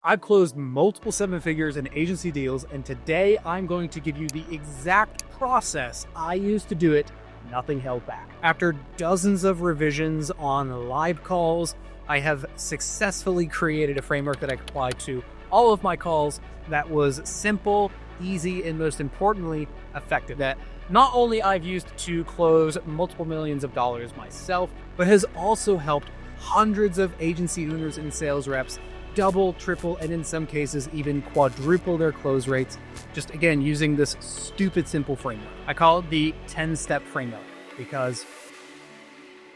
I've closed multiple seven figures in agency deals, and today I'm going to give you the exact process I used to do it, nothing held back. After dozens of revisions on live calls, I have successfully created a framework that I can apply to all of my calls that was simple, easy, and most importantly, effective. That not only I've used to close multiple millions of dollars myself, but has also helped hundreds of agency owners and sales reps double, triple, and in some cases even quadruple their close rates, just again using this stupid simple framework. I call it the 10-step framework because,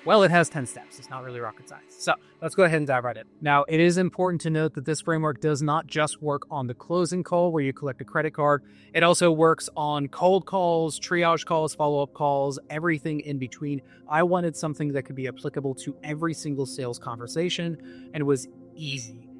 well, it has 10 steps. It's not really rocket science. So let's go ahead and dive right in. Now, it is important to note that this framework does not just work on the closing call where you collect a credit card. It also works on cold calls, triage calls, follow-up calls, everything in between. I wanted something that could be applicable to every single sales conversation and was easy.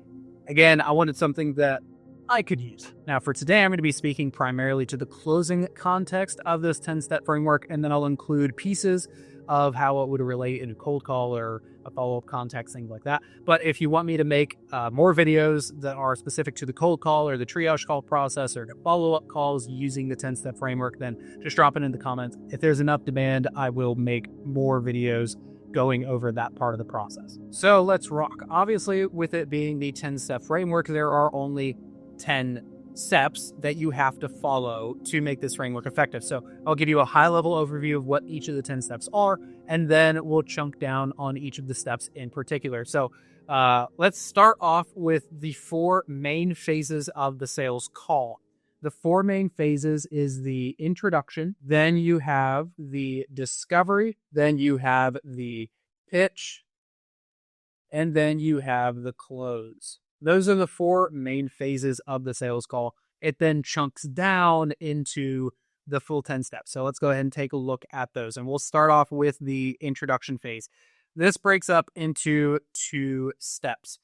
Again, I wanted something that I could use. Now, for today, I'm going to be speaking primarily to the closing context of this 10-step framework, and then I'll include pieces of how it would relate in a cold call or a follow-up context, things like that. But if you want me to make more videos that are specific to the cold call or the triage call process or the follow-up calls using the 10-step framework, then just drop it in the comments. If there's enough demand, I will make more videos going over that part of the process. So let's rock. Obviously, with it being the 10-step framework, there are only 10 steps that you have to follow to make this framework effective. So I'll give you a high-level overview of what each of the 10 steps are, and then we'll chunk down on each of the steps in particular. So let's start off with the 4 main phases of the sales call. The 4 main phases is the introduction, then you have the discovery, then you have the pitch, and then you have the close. Those are the 4 main phases of the sales call. It then chunks down into the full 10 steps. So let's go ahead and take a look at those. And we'll start off with the introduction phase. This breaks up into 2 steps.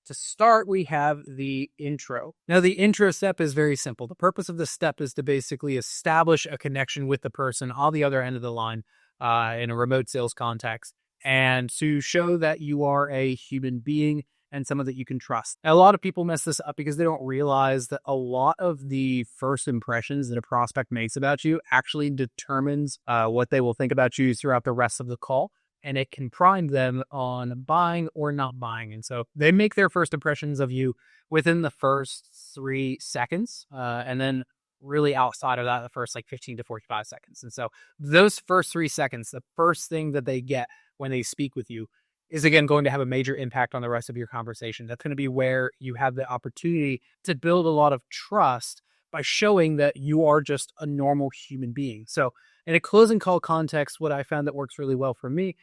To start, we have the intro. Now, the intro step is very simple. The purpose of this step is to basically establish a connection with the person on the other end of the line in a remote sales context, and to show that you are a human being and someone that you can trust. Now, a lot of people mess this up because they don't realize that a lot of the first impressions that a prospect makes about you actually determines what they will think about you throughout the rest of the call. And it can prime them on buying or not buying. And so they make their first impressions of you within the first 3 seconds. And then really outside of that, the first 15 to 45 seconds. And so those first 3 seconds, the first thing that they get when they speak with you is, again, going to have a major impact on the rest of your conversation. That's going to be where you have the opportunity to build a lot of trust by showing that you are just a normal human being. So in a closing call context, what I found that works really well for me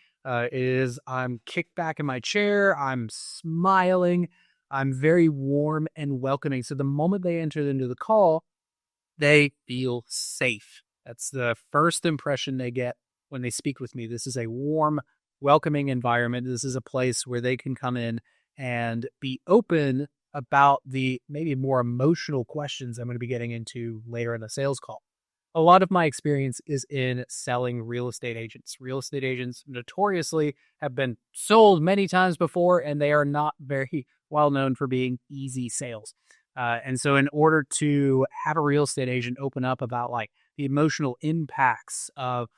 is I'm kicked back in my chair, I'm smiling, I'm very warm and welcoming. So the moment they enter into the call, they feel safe. That's the first impression they get when they speak with me. This is a warm, welcoming environment. This is a place where they can come in and be open about the maybe more emotional questions I'm going to be getting into later in the sales call. A lot of my experience is in selling real estate agents. Real estate agents notoriously have been sold many times before, and they are not very well known for being easy sales. And so in order to have a real estate agent open up about the emotional impacts of,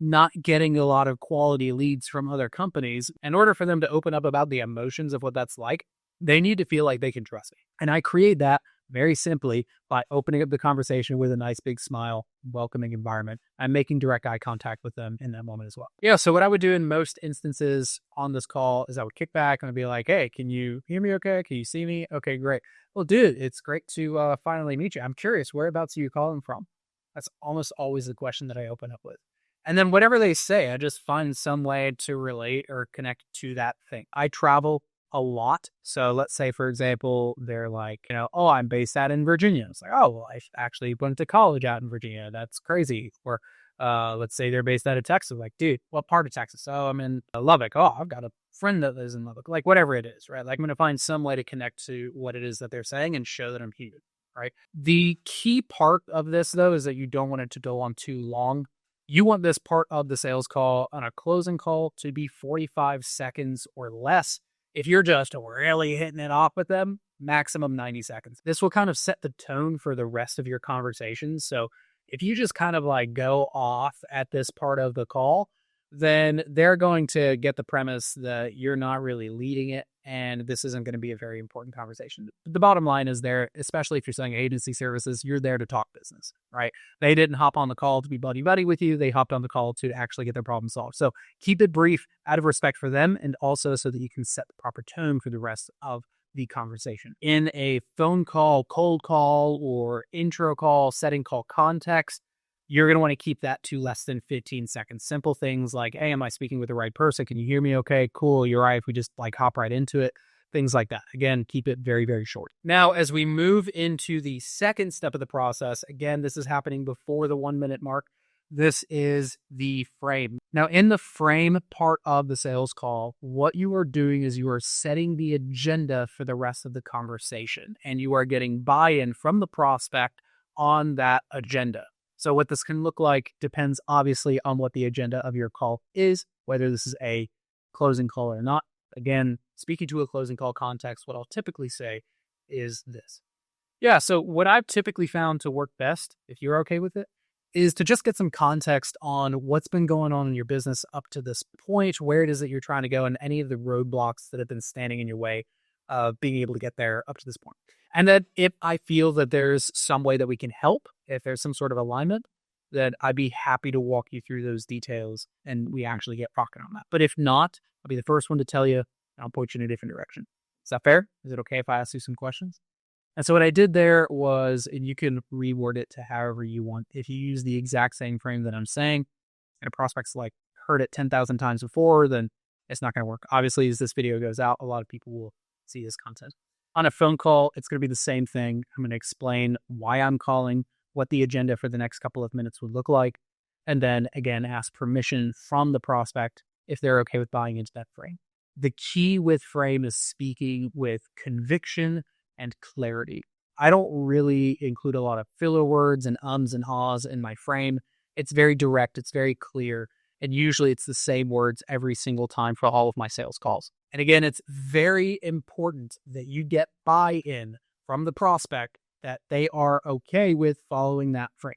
not getting a lot of quality leads from other companies, in order for them to open up about the emotions of what that's like, they need to feel like they can trust me. And I create that very simply by opening up the conversation with a nice big smile, welcoming environment. I'm making direct eye contact with them in that moment as well. Yeah, so what I would do in most instances on this call is I would kick back and I'd be like, hey, can you hear me okay? Can you see me? Okay, great. Well, dude, it's great to finally meet you. I'm curious, whereabouts are you calling from? That's almost always the question that I open up with. And then whatever they say, I just find some way to relate or connect to that thing. I travel a lot. So let's say, for example, they're like, oh, I'm based out in Virginia. It's like, oh, well, I actually went to college out in Virginia. That's crazy. Or let's say they're based out of Texas. Like, dude, what part of Texas? Oh, I'm in Lubbock. Oh, I've got a friend that lives in Lubbock. Like, whatever it is, right? Like, I'm going to find some way to connect to what it is that they're saying and show that I'm human, right? The key part of this, though, is that you don't want it to go on too long. You want this part of the sales call on a closing call to be 45 seconds or less. If you're just really hitting it off with them, maximum 90 seconds. This will kind of set the tone for the rest of your conversations. So if you just kind of like go off at this part of the call, then they're going to get the premise that you're not really leading it and this isn't going to be a very important conversation. The bottom line is there, especially if you're selling agency services, you're there to talk business, right? They didn't hop on the call to be buddy-buddy with you. They hopped on the call to actually get their problem solved. So keep it brief out of respect for them and also so that you can set the proper tone for the rest of the conversation. In a phone call, cold call, or intro call, setting call context, you're going to want to keep that to less than 15 seconds. Simple things like, hey, am I speaking with the right person? Can you hear me okay? Cool. You're right. If we just like hop right into it, things like that. Again, keep it very, very short. Now, as we move into the second step of the process, again, this is happening before the 1 minute mark. This is the frame. Now, in the frame part of the sales call, what you are doing is you are setting the agenda for the rest of the conversation, and you are getting buy-in from the prospect on that agenda. So what this can look like depends obviously on what the agenda of your call is, whether this is a closing call or not. Again, speaking to a closing call context, what I'll typically say is this. Yeah, so what I've typically found to work best, if you're okay with it, is to just get some context on what's been going on in your business up to this point, where it is that you're trying to go, and any of the roadblocks that have been standing in your way of being able to get there up to this point. And then if I feel that there's some way that we can help, if there's some sort of alignment, then I'd be happy to walk you through those details and we actually get rocking on that. But if not, I'll be the first one to tell you, and I'll point you in a different direction. Is that fair? Is it okay if I ask you some questions? And so what I did there was, and you can reword it to however you want. If you use the exact same frame that I'm saying, and a prospect's like heard it 10,000 times before, then it's not going to work. Obviously, as this video goes out, a lot of people will see this content. On a phone call, it's going to be the same thing. I'm going to explain why I'm calling, what the agenda for the next couple of minutes would look like, and then again, ask permission from the prospect if they're okay with buying into that frame. The key with frame is speaking with conviction and clarity. I don't really include a lot of filler words and ums and ahs in my frame. It's very direct, it's very clear, and usually it's the same words every single time for all of my sales calls. And again, it's very important that you get buy-in from the prospect that they are okay with following that frame.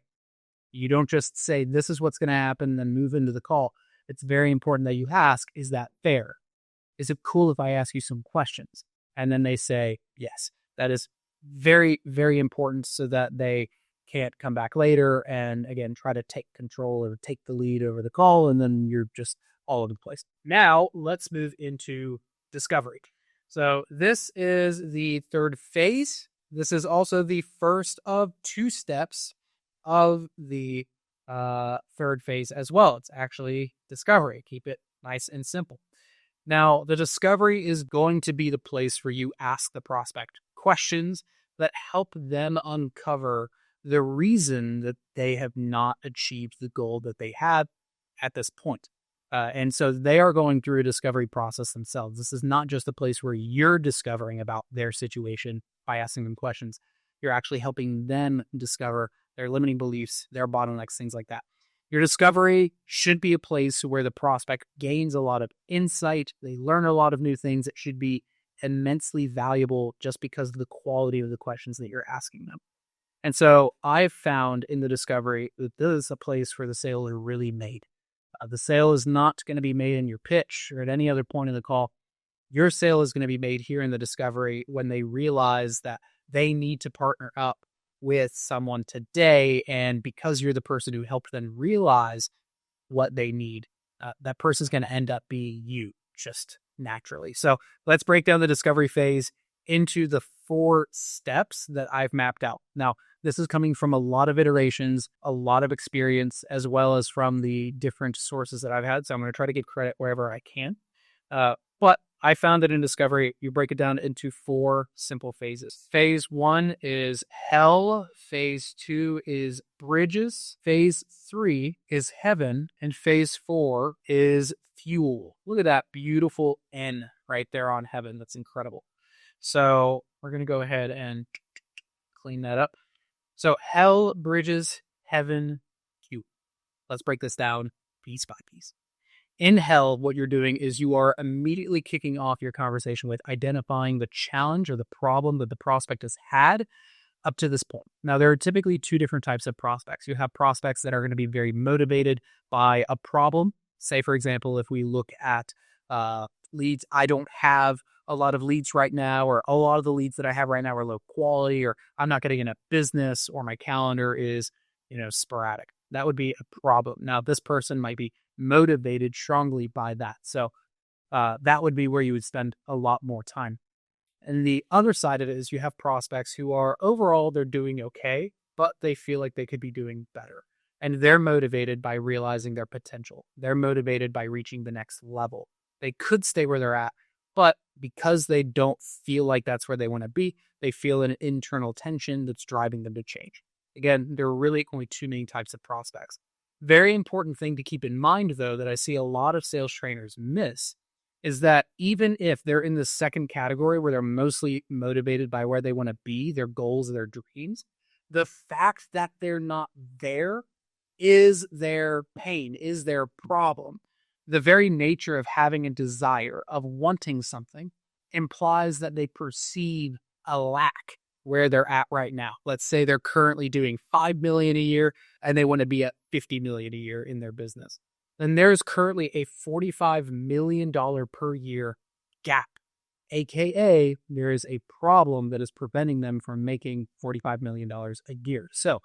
You don't just say, this is what's going to happen, then move into the call. It's very important that you ask, is that fair? Is it cool if I ask you some questions? And then they say, yes. That is very, very important so that they can't come back later and, again, try to take control or take the lead over the call, and then you're just all over the place. Now, let's move into discovery. So this is the third phase. This is also the first of 2 steps of the third phase as well. It's actually discovery. Keep it nice and simple. Now, the discovery is going to be the place where you ask the prospect questions that help them uncover the reason that they have not achieved the goal that they had at this point. And so they are going through a discovery process themselves. This is not just a place where you're discovering about their situation by asking them questions. You're actually helping them discover their limiting beliefs, their bottlenecks, things like that. Your discovery should be a place where the prospect gains a lot of insight. They learn a lot of new things. It should be immensely valuable just because of the quality of the questions that you're asking them. And so I've found in the discovery that this is a place where the sale is really made. The sale is not going to be made in your pitch or at any other point in the call. Your sale is going to be made here in the discovery when they realize that they need to partner up with someone today. And because you're the person who helped them realize what they need, that person's going to end up being you just naturally. So let's break down the discovery phase into the 4 steps that I've mapped out. Now, this is coming from a lot of iterations, a lot of experience, as well as from the different sources that I've had. So I'm going to try to give credit wherever I can. But I found that in discovery, you break it down into 4 simple phases. Phase 1 is hell. Phase 2 is bridges. Phase 3 is heaven. And phase 4 is fuel. Look at that beautiful N right there on heaven. That's incredible. So we're going to go ahead and clean that up. So hell, bridges, heaven, fuel. Let's break this down piece by piece. In Hell, what you're doing is you are immediately kicking off your conversation with identifying the challenge or the problem that the prospect has had up to this point. Now, there are typically two different types of prospects. You have prospects that are going to be very motivated by a problem. Say, for example, if we look at leads, I don't have a lot of leads right now, or a lot of the leads that I have right now are low quality, or I'm not getting enough business, or my calendar is, sporadic. That would be a problem. Now, this person might be motivated strongly by that. So that would be where you would spend a lot more time. And the other side of it is you have prospects who are overall, they're doing okay, but they feel like they could be doing better. And they're motivated by realizing their potential. They're motivated by reaching the next level. They could stay where they're at, but because they don't feel like that's where they want to be, they feel an internal tension that's driving them to change. Again, there are really only two main types of prospects. Very important thing to keep in mind, though, that I see a lot of sales trainers miss is that even if they're in the second category where they're mostly motivated by where they want to be, their goals, their dreams, the fact that they're not there is their pain, is their problem. The very nature of having a desire, of wanting something, implies that they perceive a lack where they're at right now. Let's say they're currently doing $5 million a year and they want to be at $50 million a year in their business. Then there's currently a $45 million per year gap, aka there is a problem that is preventing them from making $45 million a year. So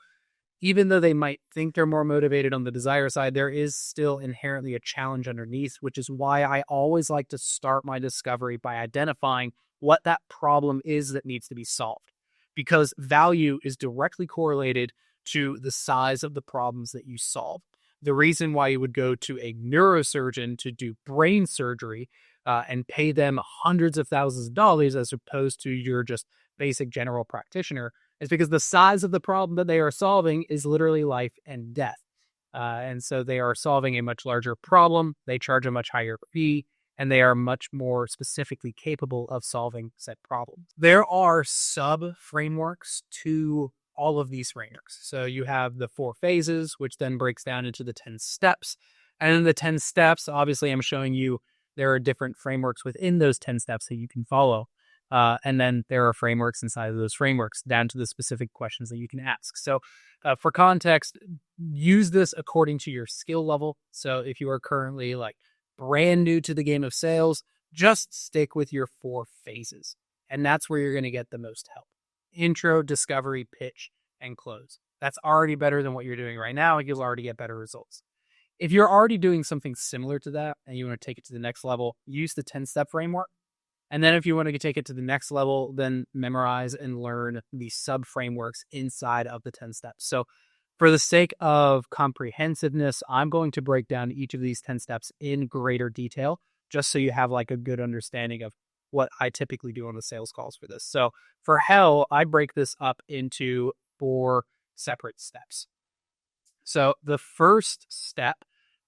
even though they might think they're more motivated on the desire side, there is still inherently a challenge underneath, which is why I always like to start my discovery by identifying what that problem is that needs to be solved. Because value is directly correlated to the size of the problems that you solve. The reason why you would go to a neurosurgeon to do brain surgery and pay them hundreds of thousands of dollars as opposed to your just basic general practitioner is because the size of the problem that they are solving is literally life and death. And so they are solving a much larger problem. They charge a much higher fee, and they are much more specifically capable of solving said problems. There are sub-frameworks to all of these frameworks. So you have the 4 phases, which then breaks down into the 10 steps. And in the 10 steps, obviously, I'm showing you there are different frameworks within those 10 steps that you can follow. And then there are frameworks inside of those frameworks down to the specific questions that you can ask. So for context, use this according to your skill level. So if you are currently like brand new to the game of sales, just stick with your 4 phases. And that's where you're going to get the most help. Intro, discovery, pitch, and close. That's already better than what you're doing right now. You'll already get better results. If you're already doing something similar to that and you want to take it to the next level, use the 10-step framework. And then if you want to take it to the next level, then memorize and learn the sub-frameworks inside of the 10 steps. So for the sake of comprehensiveness, I'm going to break down each of these 10 steps in greater detail, just so you have like a good understanding of what I typically do on the sales calls for this. So for Hell, I break this up into 4 separate steps. So the first step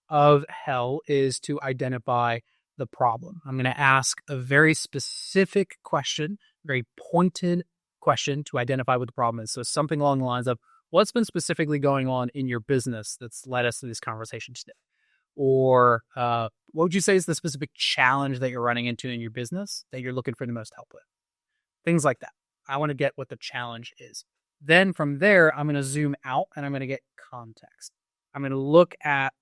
of Hell is to identify the problem. I'm going to ask a very specific question, very pointed question to identify what the problem is. So something along the lines of, what's been specifically going on in your business that's led us to this conversation today? Or what would you say is the specific challenge that you're running into in your business that you're looking for the most help with? Things like that. I want to get what the challenge is. Then from there, I'm going to zoom out and I'm going to get context. I'm going to look at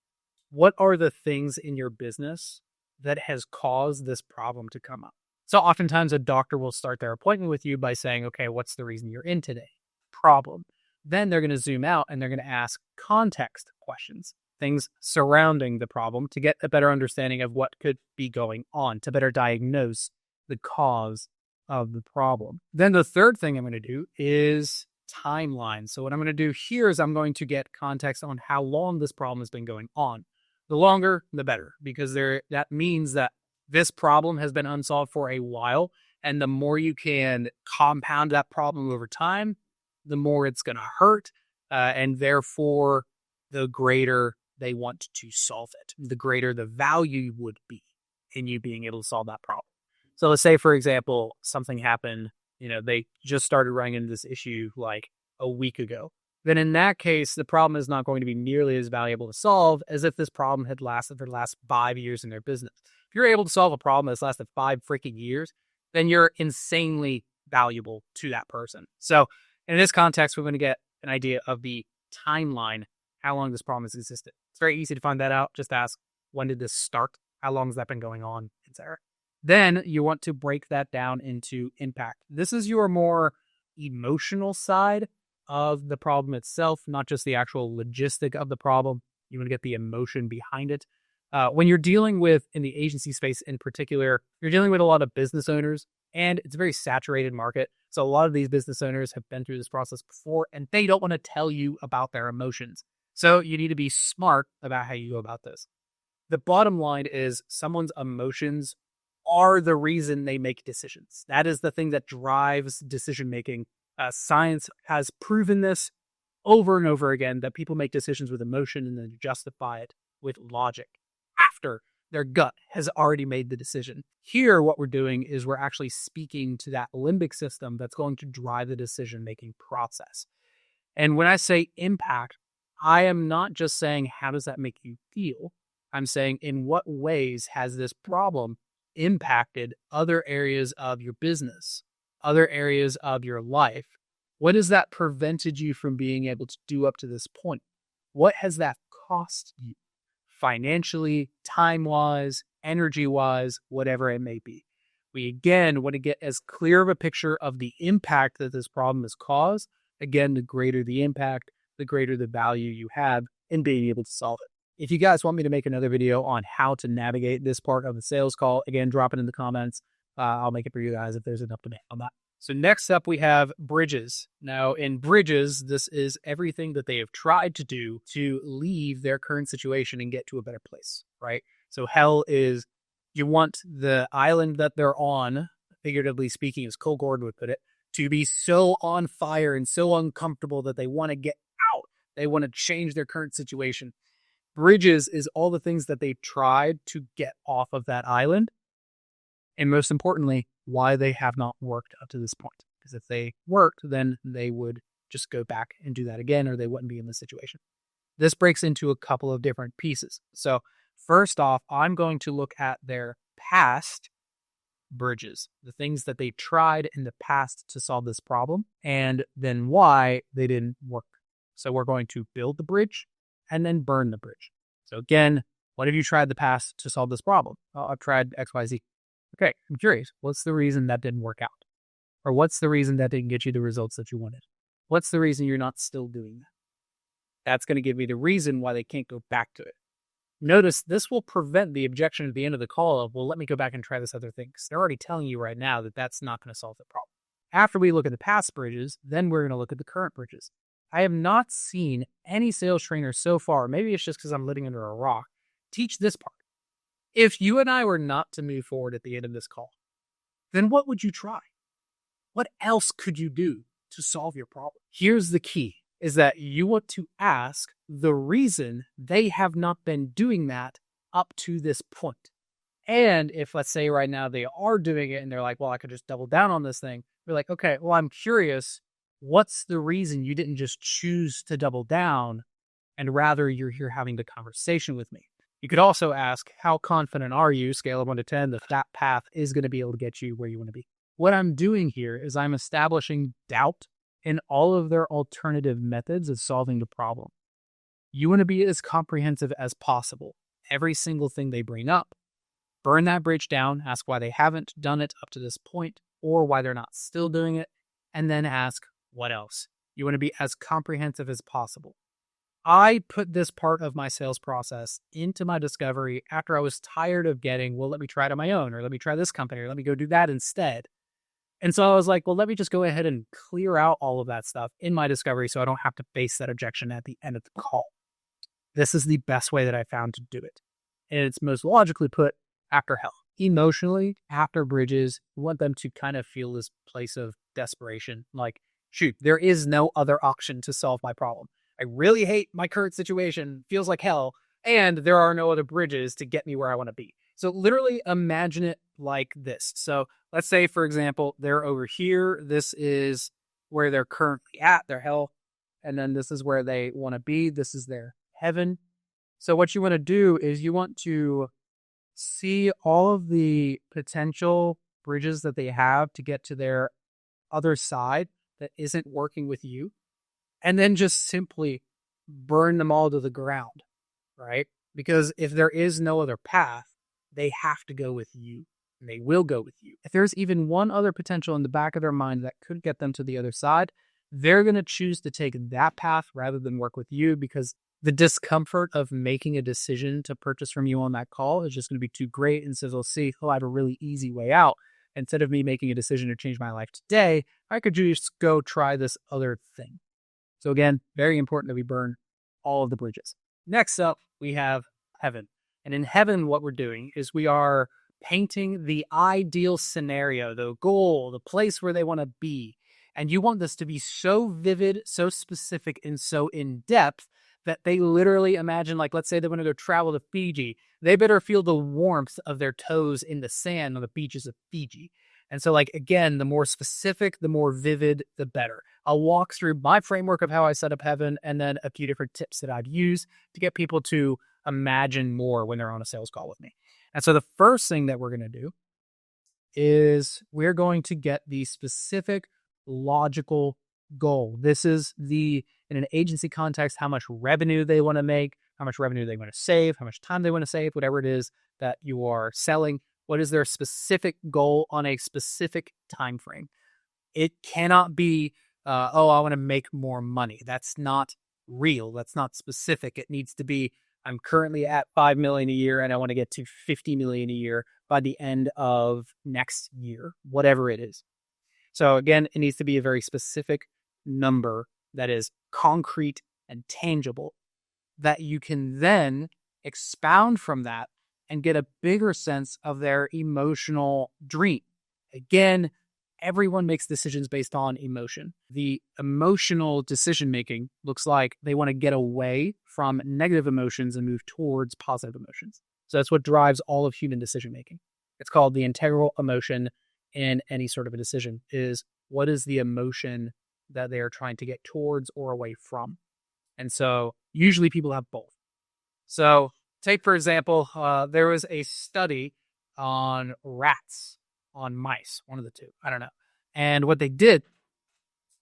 what are the things in your business that has caused this problem to come up. So oftentimes a doctor will start their appointment with you by saying, okay, what's the reason you're in today? Problem. Then they're going to zoom out and they're going to ask context questions, things surrounding the problem to get a better understanding of what could be going on, to better diagnose the cause of the problem. Then the third thing I'm going to do is timeline. So what I'm going to do here is I'm going to get context on how long this problem has been going on. The longer, the better, because that means that this problem has been unsolved for a while. And the more you can compound that problem over time, the more it's going to hurt. And therefore, the greater they want to solve it, the greater the value would be in you being able to solve that problem. So let's say, for example, something happened, they just started running into this issue like a week ago. then in that case, the problem is not going to be nearly as valuable to solve as if this problem had lasted for the last 5 years in their business. If you're able to solve a problem that's lasted 5 freaking years, then you're insanely valuable to that person. So in this context, we're going to get an idea of the timeline, how long this problem has existed. It's very easy to find that out. Just ask, when did this start? How long has that been going on, etc. Then you want to break that down into impact. This is your more emotional side of the problem itself, not just the actual logistic of the problem. You want to get the emotion behind it. When you're dealing with, in the agency space in particular, you're dealing with a lot of business owners, and it's a very saturated market. So a lot of these business owners have been through this process before, and they don't want to tell you about their emotions. So you need to be smart about how you go about this. The bottom line is someone's emotions are the reason they make decisions. That is the thing that drives decision-making. Science has proven this over and over again, that people make decisions with emotion and then justify it with logic after their gut has already made the decision. Here, what we're doing is we're actually speaking to that limbic system that's going to drive the decision-making process. And when I say impact, I am not just saying, how does that make you feel? I'm saying, in what ways has this problem impacted other areas of your business, other areas of your life? What has that prevented you from being able to do up to this point? What has that cost you? Financially, time-wise, energy-wise, whatever it may be. We, again, want to get as clear of a picture of the impact that this problem has caused. Again, the greater the impact, the greater the value you have in being able to solve it. If you guys want me to make another video on how to navigate this part of the sales call, again, drop it in the comments. I'll make it for you guys if there's enough demand on that. So next up, we have bridges. Now, in bridges, this is everything that they have tried to do to leave their current situation and get to a better place, right? So hell is, you want the island that they're on, figuratively speaking, as Cole Gordon would put it, to be so on fire and so uncomfortable that they want to get out. They want to change their current situation. Bridges is all the things that they've tried to get off of that island. And most importantly, why they have not worked up to this point. Because if they worked, then they would just go back and do that again, or they wouldn't be in this situation. This breaks into a couple of different pieces. So first off, I'm going to look at their past bridges, the things that they tried in the past to solve this problem, and then why they didn't work. So we're going to build the bridge and then burn the bridge. So again, what have you tried in the past to solve this problem? Oh, I've tried XYZ. Okay, I'm curious. What's the reason that didn't work out? Or what's the reason that didn't get you the results that you wanted? What's the reason you're not still doing that? That's going to give me the reason why they can't go back to it. Notice this will prevent the objection at the end of the call of, well, let me go back and try this other thing. Because they're already telling you right now that that's not going to solve the problem. After we look at the past bridges, then we're going to look at the current bridges. I have not seen any sales trainer so far, maybe it's just because I'm living under a rock, teach this part. If you and I were not to move forward at the end of this call, then what would you try? What else could you do to solve your problem? Here's the key, is that you want to ask the reason they have not been doing that up to this point. And if, let's say right now they are doing it and they're like, well, I could just double down on this thing. You're like, okay, well, I'm curious. What's the reason you didn't just choose to double down and rather you're here having the conversation with me? You could also ask, how confident are you, scale of 1 to 10, that that path is going to be able to get you where you want to be? What I'm doing here is I'm establishing doubt in all of their alternative methods of solving the problem. You want to be as comprehensive as possible. Every single thing they bring up, burn that bridge down, ask why they haven't done it up to this point or why they're not still doing it, and then ask, what else? You want to be as comprehensive as possible. I put this part of my sales process into my discovery after I was tired of getting, well, let me try it on my own, or let me try this company, or let me go do that instead. And so I was like, well, let me just go ahead and clear out all of that stuff in my discovery so I don't have to face that objection at the end of the call. This is the best way that I found to do it. And it's most logically put after hell. Emotionally, after bridges, we want them to kind of feel this place of desperation. Like, shoot, there is no other option to solve my problem. I really hate my current situation, feels like hell, and there are no other bridges to get me where I want to be. So literally imagine it like this. So let's say, for example, they're over here. This is where they're currently at, their hell. and then this is where they want to be. This is their heaven. So what you want to do is you want to see all of the potential bridges that they have to get to their other side that isn't working with you, and then just simply burn them all to the ground, right? Because if there is no other path, they have to go with you, and they will go with you. If there's even one other potential in the back of their mind that could get them to the other side, they're going to choose to take that path rather than work with you, because the discomfort of making a decision to purchase from you on that call is just going to be too great. And so they'll see, oh, I have a really easy way out. Instead of me making a decision to change my life today, I could just go try this other thing. So again, very important that we burn all of the bridges. Next up, we have heaven. And in heaven, what we're doing is we are painting the ideal scenario, the goal, the place where they want to be. And you want this to be so vivid, so specific, and so in-depth that they literally imagine, like, let's say they want to go travel to Fiji. They better feel the warmth of their toes in the sand on the beaches of Fiji. And so, like, again, the more specific, the more vivid, the better. I'll walk through my framework of how I set up heaven and then a few different tips that I've used to get people to imagine more when they're on a sales call with me. And so the first thing that we're going to do is we're going to get the specific logical goal. This is in an agency context, how much revenue they want to make, how much revenue they want to save, how much time they want to save, whatever it is that you are selling. What is their specific goal on a specific time frame? It cannot be, I want to make more money. That's not real. That's not specific. It needs to be, I'm currently at 5 million a year and I want to get to 50 million a year by the end of next year, whatever it is. So again, it needs to be a very specific number that is concrete and tangible that you can then expound from that and get a bigger sense of their emotional dream. Again, everyone makes decisions based on emotion. The emotional decision-making looks like they want to get away from negative emotions and move towards positive emotions. So that's what drives all of human decision-making. It's called the integral emotion in any sort of a decision, is what is the emotion that they are trying to get towards or away from. And so usually people have both. So take, for example, there was a study on rats, on mice, one of the two, I don't know. And what they did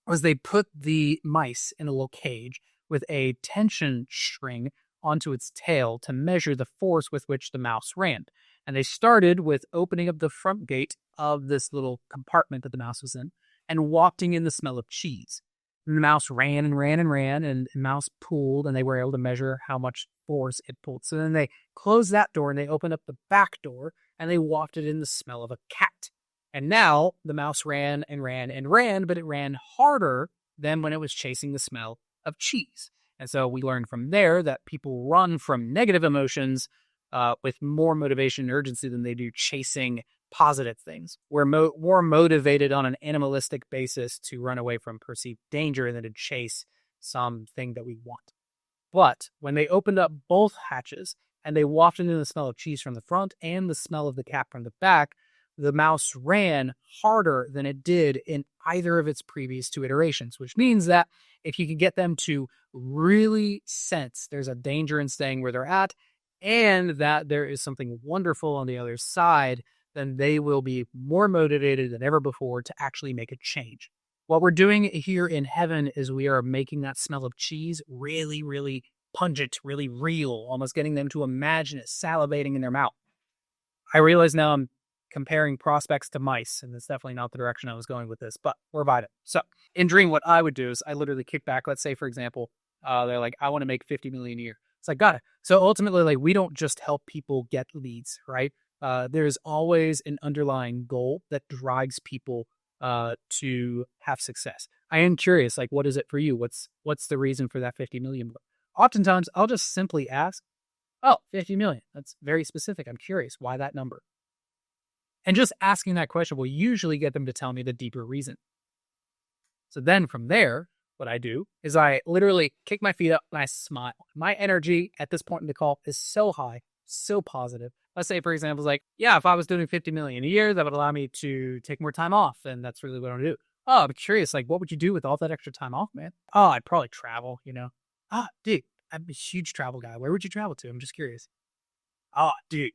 was they put the mice in a little cage with a tension string onto its tail to measure the force with which the mouse ran. And they started with opening up the front gate of this little compartment that the mouse was in and wafting in the smell of cheese. And the mouse ran and ran and ran, and the mouse pulled, and they were able to measure how much force it pulled. So then they closed that door and they opened up the back door and they wafted in the smell of a cat. And now the mouse ran and ran and ran, but it ran harder than when it was chasing the smell of cheese. And so we learned from there that people run from negative emotions with more motivation and urgency than they do chasing positive things. We're more motivated on an animalistic basis to run away from perceived danger than to chase something that we want. But when they opened up both hatches and they wafted in the smell of cheese from the front and the smell of the cat from the back, the mouse ran harder than it did in either of its previous two iterations, which means that if you can get them to really sense there's a danger in staying where they're at and that there is something wonderful on the other side, then they will be more motivated than ever before to actually make a change. What we're doing here in heaven is we are making that smell of cheese really, really pungent, really real, almost getting them to imagine it salivating in their mouth. I realize now I'm comparing prospects to mice, and that's definitely not the direction I was going with this, but we're about it. So in Dream, what I would do is I literally kick back. Let's say, for example, they're like, I want to make 50 million a year. It's like, got it. So ultimately, like, we don't just help people get leads, right? There's always an underlying goal that drives people to have success. I am curious, like, what is it for you? What's the reason for that 50 million? Oftentimes, I'll just simply ask, 50 million. That's very specific. I'm curious. Why that number? And just asking that question will usually get them to tell me the deeper reason. So then from there, what I do is I literally kick my feet up and I smile. My energy at this point in the call is so high, so positive. Let's say, for example, like, if I was doing 50 million a year, that would allow me to take more time off. And that's really what I want to do. Oh, I'm curious, like, what would you do with all that extra time off, man? Oh, I'd probably travel, you know? Ah, dude, I'm a huge travel guy. Where would you travel to? I'm just curious. Oh, dude,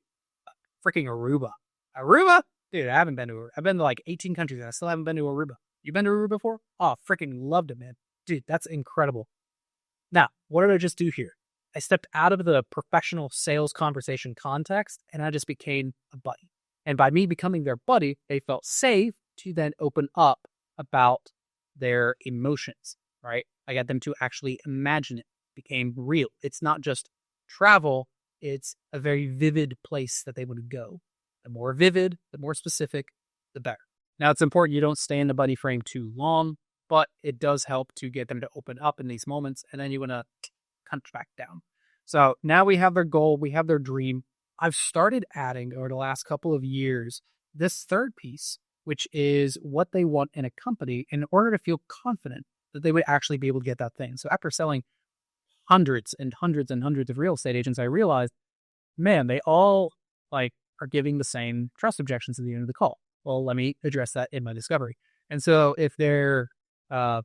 freaking Aruba. Aruba? Dude, I haven't been to Aruba. I've been to like 18 countries and I still haven't been to Aruba. You been to Aruba before? Oh, freaking loved it, man. Dude, that's incredible. Now, what did I just do here? I stepped out of the professional sales conversation context and I just became a buddy. And by me becoming their buddy, they felt safe to then open up about their emotions, right? I got them to actually imagine it, became real. It's not just travel, it's a very vivid place that they would go. The more vivid, the more specific, the better. Now, it's important you don't stay in the buddy frame too long, but it does help to get them to open up in these moments, and then you want to punch back down. So now we have their goal, we have their dream. I've started adding over the last couple of years this third piece, which is what they want in a company in order to feel confident that they would actually be able to get that thing. So after selling hundreds and hundreds and hundreds of real estate agents, I realized, man, they all like are giving the same trust objections at the end of the call. Well, let me address that in my discovery. And so if they're, let's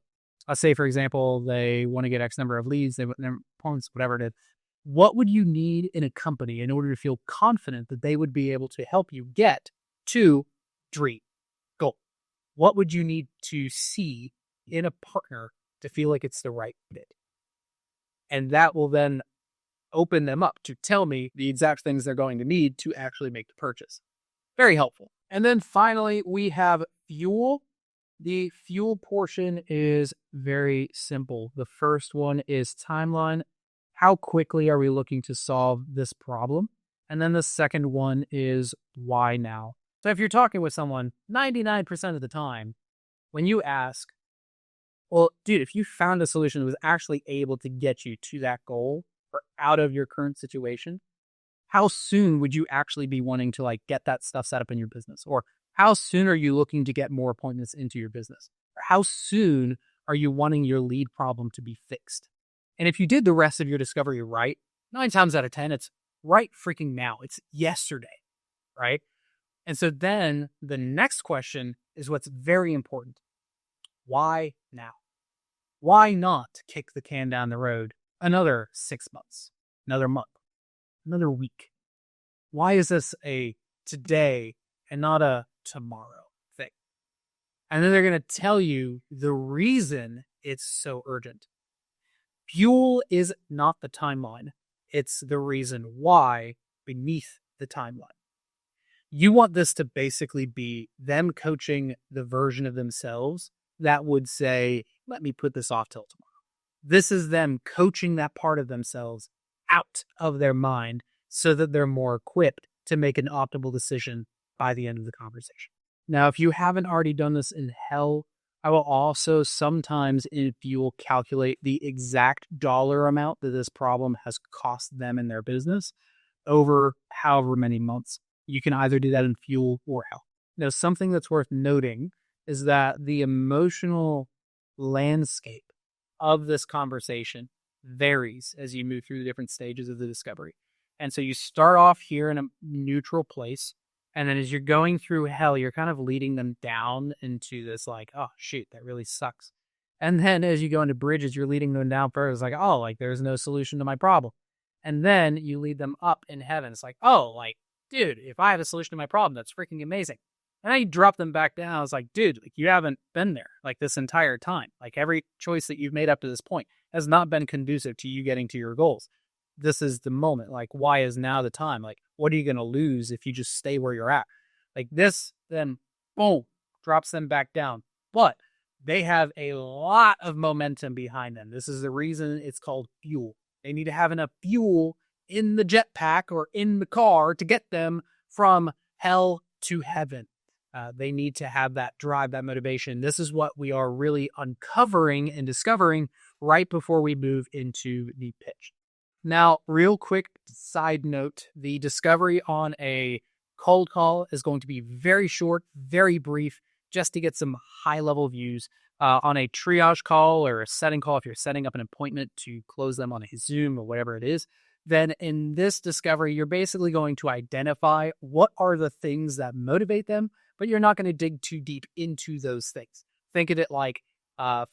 say, for example, they want to get X number of leads, they want their points, whatever it is, what would you need in a company in order to feel confident that they would be able to help you get to dream goal? What would you need to see in a partner to feel like it's the right fit? And that will then open them up to tell me the exact things they're going to need to actually make the purchase. Very helpful. And then finally, we have fuel. The fuel portion is very simple. The first one is timeline. How quickly are we looking to solve this problem? And then the second one is why now? So if you're talking with someone 99% of the time, when you ask, well, dude, if you found a solution that was actually able to get you to that goal or out of your current situation, how soon would you actually be wanting to like get that stuff set up in your business? Or how soon are you looking to get more appointments into your business? Or how soon are you wanting your lead problem to be fixed? And if you did the rest of your discovery right, 9 times out of 10, it's right freaking now. It's yesterday, right? And so then the next question is what's very important. Why now? Why not kick the can down the road another 6 months, another month, another week? Why is this a today and not a tomorrow thing? And then they're going to tell you the reason it's so urgent. Fuel is not the timeline. It's the reason why beneath the timeline. You want this to basically be them coaching the version of themselves that would say, let me put this off till tomorrow. This is them coaching that part of themselves out of their mind so that they're more equipped to make an optimal decision by the end of the conversation. Now, if you haven't already done this in hell, I will also sometimes in Fuel calculate the exact dollar amount that this problem has cost them in their business over however many months. You can either do that in Fuel or Hell. Now, something that's worth noting is that the emotional landscape of this conversation varies as you move through the different stages of the discovery. And so you start off here in a neutral place. And then as you're going through Hell, you're kind of leading them down into this like, oh, shoot, that really sucks. And then as you go into Bridges, you're leading them down further. It's like, oh, like there's no solution to my problem. And then you lead them up in Heaven. It's like, oh, like, dude, if I have a solution to my problem, that's freaking amazing. And then you drop them back down. I was like, dude, like you haven't been there like this entire time. Like every choice that you've made up to this point has not been conducive to you getting to your goals. This is the moment. Like, why is now the time? Like, what are you going to lose if you just stay where you're at? Like this, then boom, drops them back down. But they have a lot of momentum behind them. This is the reason it's called fuel. They need to have enough fuel in the jetpack or in the car to get them from hell to heaven. They need to have that drive, that motivation. This is what we are really uncovering and discovering right before we move into the pitch. Now, real quick side note, the discovery on a cold call is going to be very short, very brief, just to get some high-level views. On a triage call or a setting call, if you're setting up an appointment to close them on a Zoom or whatever it is, then in this discovery, you're basically going to identify what are the things that motivate them, but you're not going to dig too deep into those things. Think of it like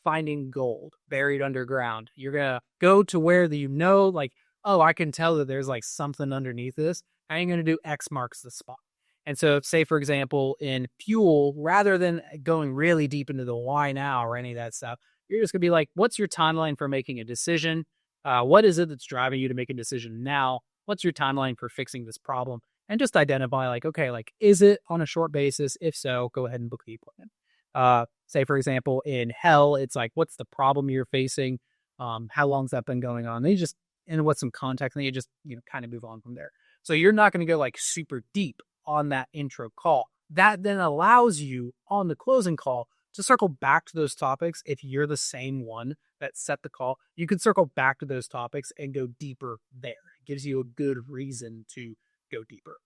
finding gold buried underground. You're going to go to where like, oh, I can tell that there's like something underneath this. I ain't going to do X marks the spot. And so, say, for example, in fuel, rather than going really deep into the why now or any of that stuff, you're just going to be like, what's your timeline for making a decision? What is it that's driving you to make a decision now? What's your timeline for fixing this problem? And just identify like, okay, like, is it on a short basis? If so, go ahead and book the appointment. Say, for example, in hell, it's like, what's the problem you're facing? How long's that been going on? And what's some context, and then you just, kind of move on from there. So you're not going to go like super deep on that intro call. That then allows you on the closing call to circle back to those topics. If you're the same one that set the call, you can circle back to those topics and go deeper there. It gives you a good reason to go deeper.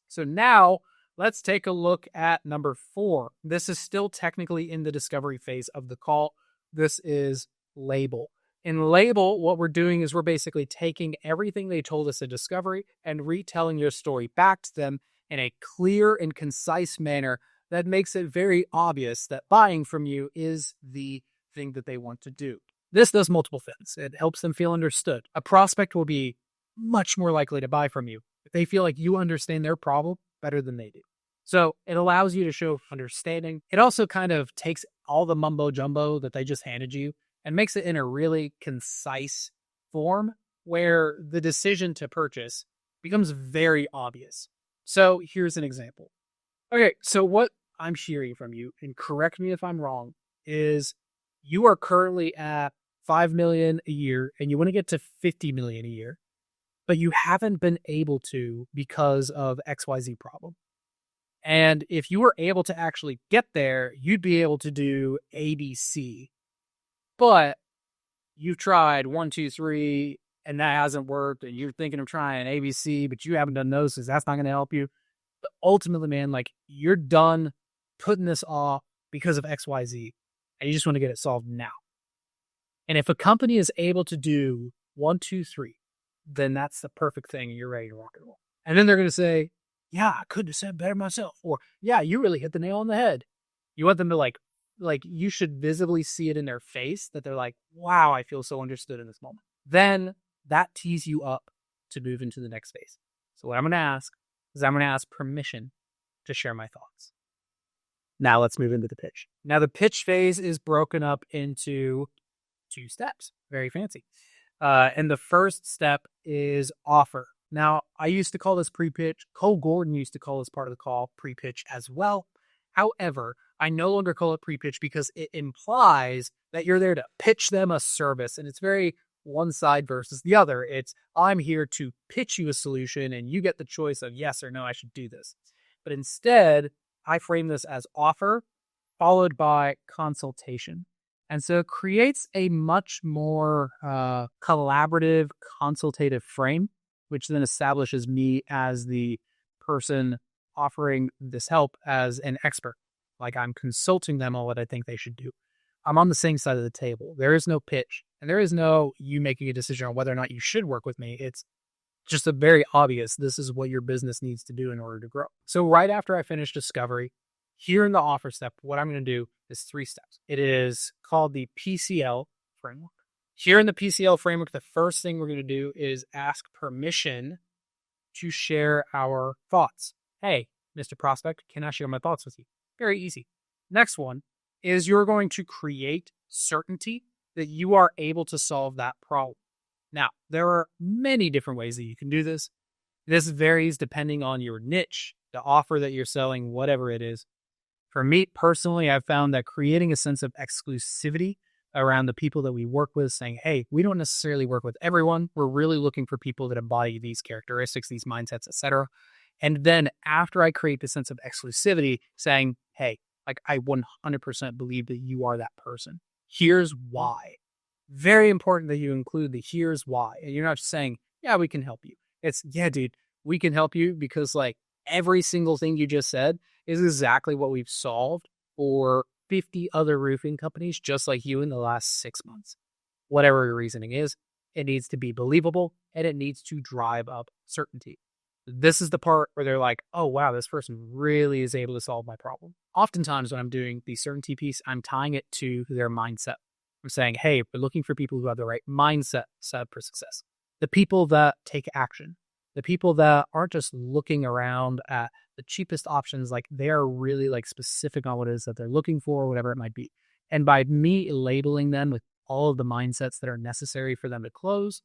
So now let's take a look at number 4. This is still technically in the discovery phase of the call. This is label. In label, what we're doing is we're basically taking everything they told us in discovery and retelling your story back to them in a clear and concise manner that makes it very obvious that buying from you is the thing that they want to do. This does multiple things. It helps them feel understood. A prospect will be much more likely to buy from you if they feel like you understand their problem better than they do. So it allows you to show understanding. It also kind of takes all the mumbo jumbo that they just handed you and makes it in a really concise form where the decision to purchase becomes very obvious. So here's an example. Okay, so what I'm hearing from you, and correct me if I'm wrong, is you are currently at 5 million a year and you want to get to 50 million a year, but you haven't been able to because of XYZ problem. And if you were able to actually get there, you'd be able to do ABC. But you've tried 1, 2, 3, and that hasn't worked, and you're thinking of trying ABC, but you haven't done those because that's not going to help you. But ultimately, man, like, you're done putting this off because of XYZ, and you just want to get it solved now. And if a company is able to do 1, 2, 3, then that's the perfect thing, and you're ready to rock and roll. And then they're going to say, yeah, I couldn't have said better myself. Or, yeah, you really hit the nail on the head. You want them to like you should visibly see it in their face that they're like, wow, I feel so understood in this moment. Then that tees you up to move into the next phase. So what I'm going to ask is I'm going to ask permission to share my thoughts. Now let's move into the pitch. Now the pitch phase is broken up into 2 steps. Very fancy. And the first step is offer. Now, I used to call this pre-pitch. Cole Gordon used to call this part of the call pre-pitch as well. However, I no longer call it pre-pitch because it implies that you're there to pitch them a service, and it's very one side versus the other. It's, I'm here to pitch you a solution, and you get the choice of yes or no, I should do this. But instead, I frame this as offer followed by consultation. And so it creates a much more collaborative, consultative frame, which then establishes me as the person offering this help as an expert. Like, I'm consulting them on what I think they should do. I'm on the same side of the table. There is no pitch, and there is no you making a decision on whether or not you should work with me. It's just a very obvious, this is what your business needs to do in order to grow. So right after I finish discovery, here in the offer step, what I'm going to do is 3 steps. It is called the PCL framework. Here in the PCL framework, the first thing we're going to do is ask permission to share our thoughts. Hey, Mr. Prospect, can I share my thoughts with you? Very easy. Next one is you're going to create certainty that you are able to solve that problem. Now, there are many different ways that you can do this. This varies depending on your niche, the offer that you're selling, whatever it is. For me personally, I've found that creating a sense of exclusivity around the people that we work with, saying, hey, we don't necessarily work with everyone. We're really looking for people that embody these characteristics, these mindsets, etc. And then after I create the sense of exclusivity, saying, hey, like, I 100% believe that you are that person. Here's why. Very important that you include the here's why. And you're not just saying, yeah, we can help you. It's, yeah, dude, we can help you because like every single thing you just said is exactly what we've solved for 50 other roofing companies just like you in the last 6 months. Whatever your reasoning is, it needs to be believable and it needs to drive up certainty. This is the part where they're like, oh, wow, this person really is able to solve my problem. oftentimes when I'm doing the certainty piece, I'm tying it to their mindset. I'm saying, hey, we're looking for people who have the right mindset set up for success. The people that take action, the people that aren't just looking around at the cheapest options, like they are really like specific on what it is that they're looking for, whatever it might be. And by me labeling them with all of the mindsets that are necessary for them to close,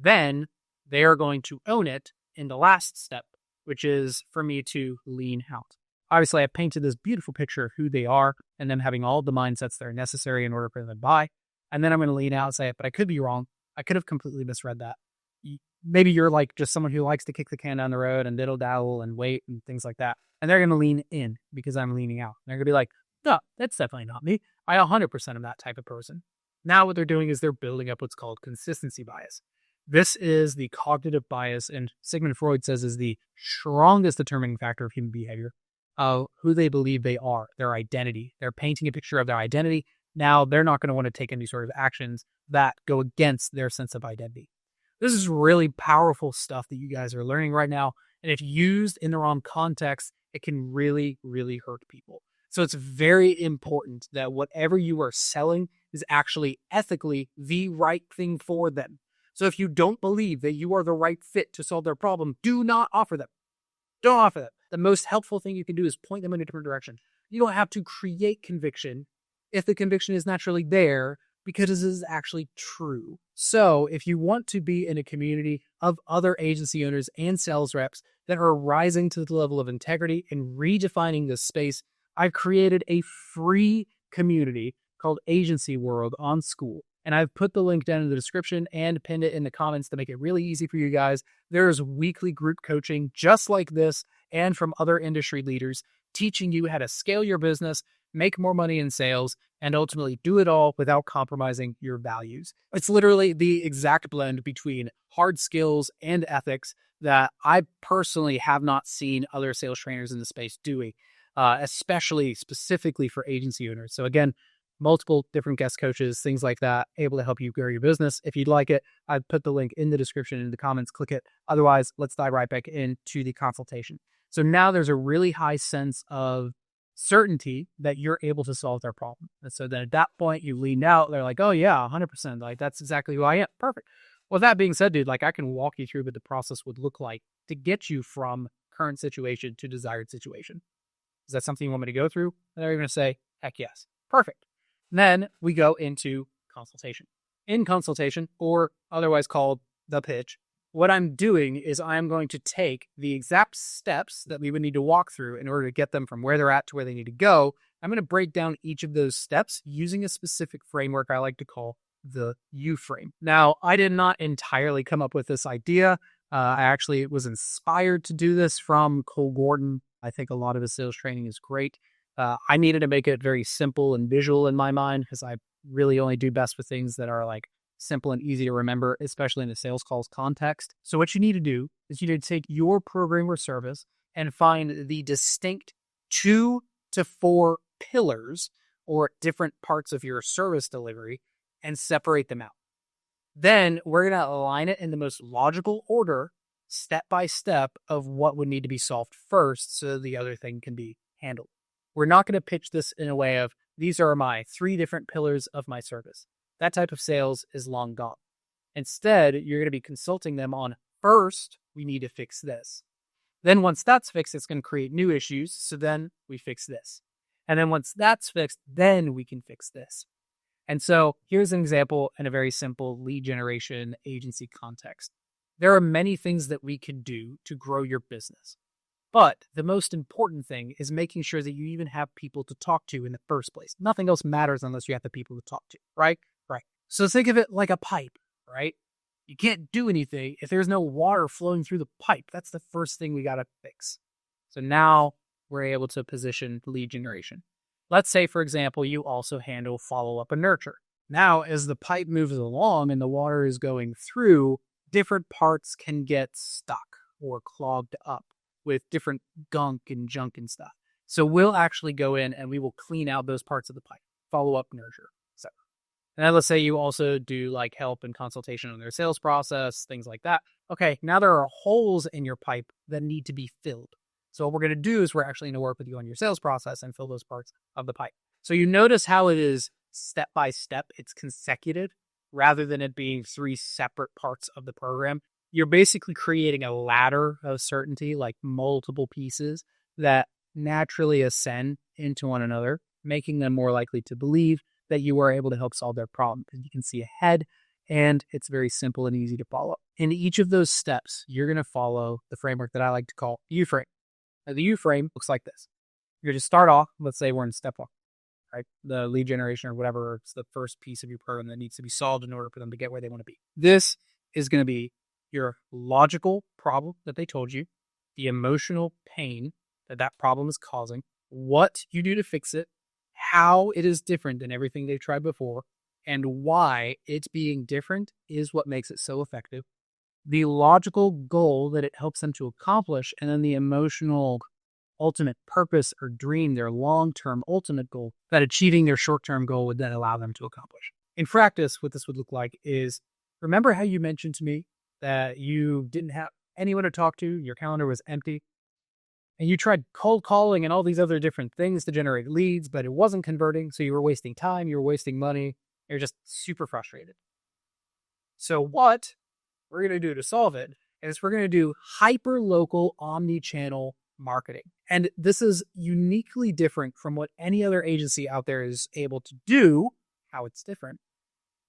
then they are going to own it in the last step, which is for me to lean out. Obviously, I painted this beautiful picture of who they are and them having all the mindsets that are necessary in order for them to buy. And then I'm going to lean out and say, but I could be wrong. I could have completely misread that. Maybe you're like just someone who likes to kick the can down the road and diddle daddle and wait and things like that. And they're going to lean in because I'm leaning out. They're going to be like, no, that's definitely not me. I 100% am that type of person. Now what they're doing is they're building up what's called consistency bias. This is the cognitive bias, and Sigmund Freud says is the strongest determining factor of human behavior, of who they believe they are, their identity. They're painting a picture of their identity. Now they're not going to want to take any sort of actions that go against their sense of identity. This is really powerful stuff that you guys are learning right now. And if used in the wrong context, it can really, really hurt people. So it's very important that whatever you are selling is actually ethically the right thing for them. So if you don't believe that you are the right fit to solve their problem, do not offer them. Don't offer them. The most helpful thing you can do is point them in a different direction. You don't have to create conviction if the conviction is naturally there, because this is actually true. So if you want to be in a community of other agency owners and sales reps that are rising to the level of integrity and redefining this space, I've created a free community called Agency World on School. And I've put the link down in the description and pinned it in the comments to make it really easy for you guys. There's weekly group coaching just like this and from other industry leaders teaching you how to scale your business, make more money in sales, and ultimately do it all without compromising your values. It's literally the exact blend between hard skills and ethics that I personally have not seen other sales trainers in the space doing, especially specifically for agency owners. So again, multiple different guest coaches, things like that, able to help you grow your business. If you'd like it, I've put the link in the description in the comments. Click it. Otherwise, let's dive right back into the consultation. So now there's a really high sense of certainty that you're able to solve their problem. And so then at that point, you lean out. They're like, oh yeah, 100%. Like, that's exactly who I am. Perfect. Well, that being said, dude, like I can walk you through what the process would look like to get you from current situation to desired situation. Is that something you want me to go through? And they're going to say, heck yes. Perfect. And then we go into consultation. In consultation, or otherwise called the pitch, what I'm doing is I'm going to take the exact steps that we would need to walk through in order to get them from where they're at to where they need to go. I'm going to break down each of those steps using a specific framework I like to call the U frame. Now, I did not entirely come up with this idea. I actually was inspired to do this from Cole Gordon. I think a lot of his sales training is great. I needed to make it very simple and visual in my mind because I really only do best with things that are like simple and easy to remember, especially in the sales calls context. So what you need to do is you need to take your program or service and find the distinct 2 to 4 pillars or different parts of your service delivery and separate them out. Then we're going to align it in the most logical order, step by step, of what would need to be solved first so the other thing can be handled. We're not going to pitch this in a way of, these are my 3 different pillars of my service. That type of sales is long gone. Instead, you're going to be consulting them on, first, we need to fix this. Then once that's fixed, it's going to create new issues. So then we fix this. And then once that's fixed, then we can fix this. And so here's an example in a very simple lead generation agency context. There are many things that we can do to grow your business. But the most important thing is making sure that you even have people to talk to in the first place. Nothing else matters unless you have the people to talk to, right? Right. So think of it like a pipe, right? You can't do anything if there's no water flowing through the pipe. That's the first thing we got to fix. So now we're able to position lead generation. Let's say, for example, you also handle follow-up and nurture. Now, as the pipe moves along and the water is going through, different parts can get stuck or clogged up with different gunk and junk and stuff. So we'll actually go in and we will clean out those parts of the pipe, follow-up, nurture. So, and then let's say you also do like help and consultation on their sales process, things like that. Okay, now there are holes in your pipe that need to be filled. So what we're going to do is we're actually going to work with you on your sales process and fill those parts of the pipe. So you notice how it is step by step, it's consecutive rather than it being 3 separate parts of the program. You're basically creating a ladder of certainty, like multiple pieces that naturally ascend into one another, making them more likely to believe that you are able to help solve their problem because you can see ahead and it's very simple and easy to follow. In each of those steps, you're going to follow the framework that I like to call U-frame. Now, the U-frame looks like this. You're going to start off, let's say we're in step 1, right? The lead generation or whatever, it's the first piece of your program that needs to be solved in order for them to get where they want to be. This is going to be your logical problem that they told you, the emotional pain that problem is causing, what you do to fix it, how it is different than everything they've tried before, and why it's being different is what makes it so effective, the logical goal that it helps them to accomplish, and then the emotional ultimate purpose or dream, their long-term ultimate goal, that achieving their short-term goal would then allow them to accomplish. In practice, what this would look like is, remember how you mentioned to me that you didn't have anyone to talk to, your calendar was empty, and you tried cold calling and all these other different things to generate leads, but it wasn't converting, so you were wasting time, you were wasting money, you're just super frustrated. So what we're going to do to solve it is we're going to do hyper-local omni-channel marketing. And this is uniquely different from what any other agency out there is able to do. How it's different,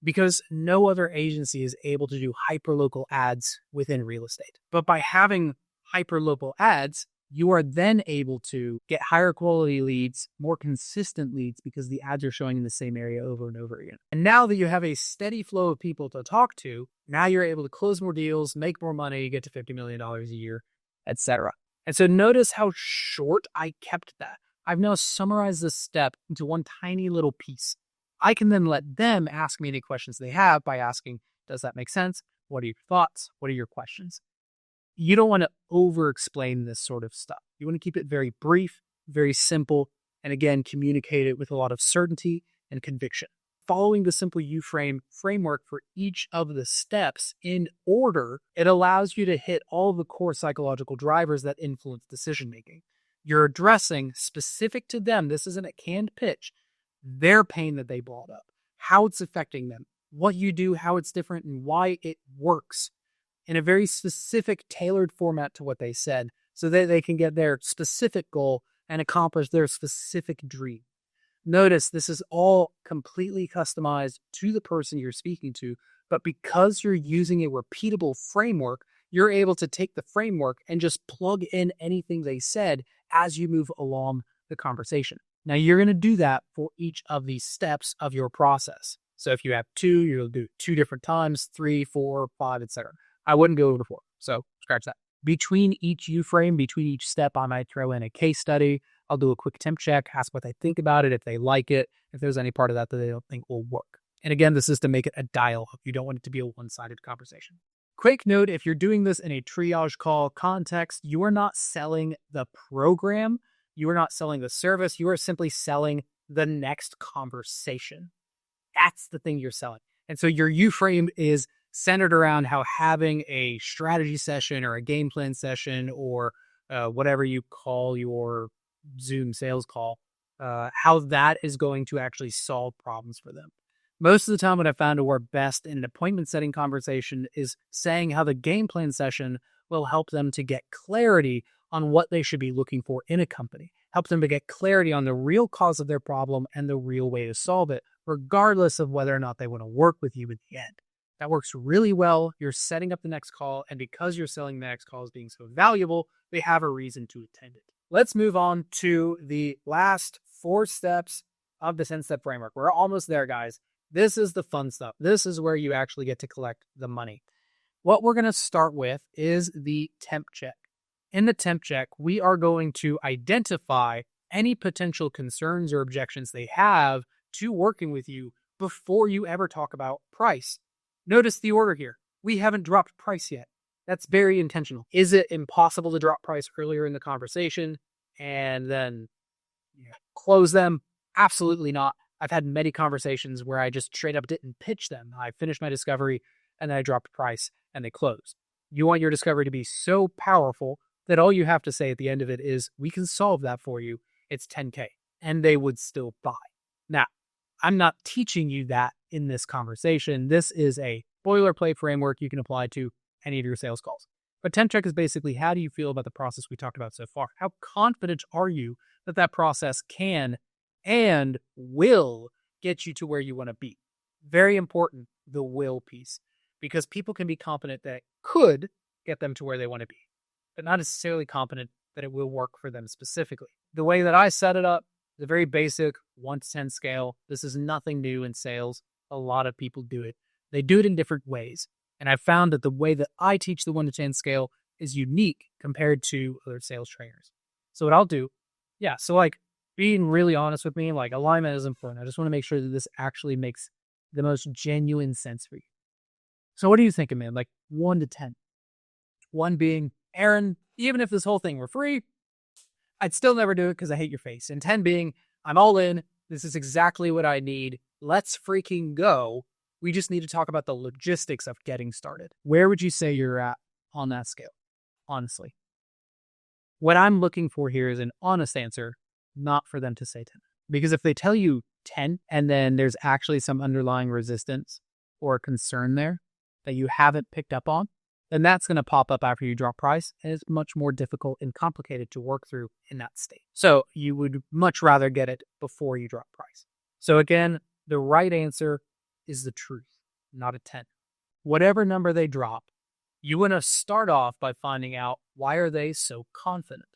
because no other agency is able to do hyper-local ads within real estate. But by having hyper-local ads, you are then able to get higher quality leads, more consistent leads, because the ads are showing in the same area over and over again. And now that you have a steady flow of people to talk to, now you're able to close more deals, make more money, get to $50 million a year, etc. And so notice how short I kept that. I've now summarized this step into one tiny little piece. I can then let them ask me any questions they have by asking, does that make sense? What are your thoughts? What are your questions? You don't want to over-explain this sort of stuff. You want to keep it very brief, very simple, and again, communicate it with a lot of certainty and conviction. Following the simple U-frame framework for each of the steps in order, it allows you to hit all the core psychological drivers that influence decision-making. You're addressing specific to them, this isn't a canned pitch, their pain that they brought up, how it's affecting them, what you do, how it's different, and why it works in a very specific, tailored format to what they said so that they can get their specific goal and accomplish their specific dream. Notice this is all completely customized to the person you're speaking to, but because you're using a repeatable framework, you're able to take the framework and just plug in anything they said as you move along the conversation. Now, you're going to do that for each of these steps of your process. So if you have 2, you'll do 2 different times, 3, 4, 5, etc. I wouldn't go over 4, so scratch that. Between each U-frame, between each step, I might throw in a case study. I'll do a quick temp check, ask what they think about it, if they like it, if there's any part of that they don't think will work. And again, this is to make it a dialogue. You don't want it to be a one-sided conversation. Quick note, if you're doing this in a triage call context, you are not selling the program. You are not selling the service. You are simply selling the next conversation. That's the thing you're selling. And so your U-frame is centered around how having a strategy session or a game plan session or whatever you call your Zoom sales call, how that is going to actually solve problems for them. Most of the time, what I found to work best in an appointment setting conversation is saying how the game plan session will help them to get clarity on what they should be looking for in a company, help them to get clarity on the real cause of their problem and the real way to solve it, regardless of whether or not they want to work with you in the end. That works really well. You're setting up the next call, and because you're selling the next call as being so valuable, they have a reason to attend it. Let's move on to the last 4 steps of the 10-step framework. We're almost there, guys. This is the fun stuff. This is where you actually get to collect the money. What we're going to start with is the temp check. In the temp check, we are going to identify any potential concerns or objections they have to working with you before you ever talk about price. Notice the order here. We haven't dropped price yet. That's very intentional. Is it impossible to drop price earlier in the conversation and then close them? Absolutely not. I've had many conversations where I just straight up didn't pitch them. I finished my discovery and then I dropped price and they closed. You want your discovery to be so powerful that all you have to say at the end of it is, we can solve that for you. It's 10K. And they would still buy. Now, I'm not teaching you that in this conversation. This is a boilerplate framework you can apply to any of your sales calls. But 10 check is basically, how do you feel about the process we talked about so far? How confident are you that that process can and will get you to where you want to be? Very important, the will piece, because people can be confident that it could get them to where they want to be, but not necessarily confident that it will work for them specifically. The way that I set it up is a very basic 1 to 10 scale. This is nothing new in sales. A lot of people do it. They do it in different ways. And I found that the way that I teach the 1 to 10 scale is unique compared to other sales trainers. So what I'll do, being really honest with me, like, alignment is important. I just want to make sure that this actually makes the most genuine sense for you. So what are you thinking, man? Like 1 to 10. 1 being, Aaron, even if this whole thing were free, I'd still never do it because I hate your face. And 10 being, I'm all in. This is exactly what I need. Let's freaking go. We just need to talk about the logistics of getting started. Where would you say you're at on that scale? Honestly. What I'm looking for here is an honest answer, not for them to say 10. Because if they tell you 10 and then there's actually some underlying resistance or concern there that you haven't picked up on, then that's going to pop up after you drop price, and it's much more difficult and complicated to work through in that state. So you would much rather get it before you drop price. So again, the right answer is the truth, not a 10. Whatever number they drop, you want to start off by finding out, why are they so confident?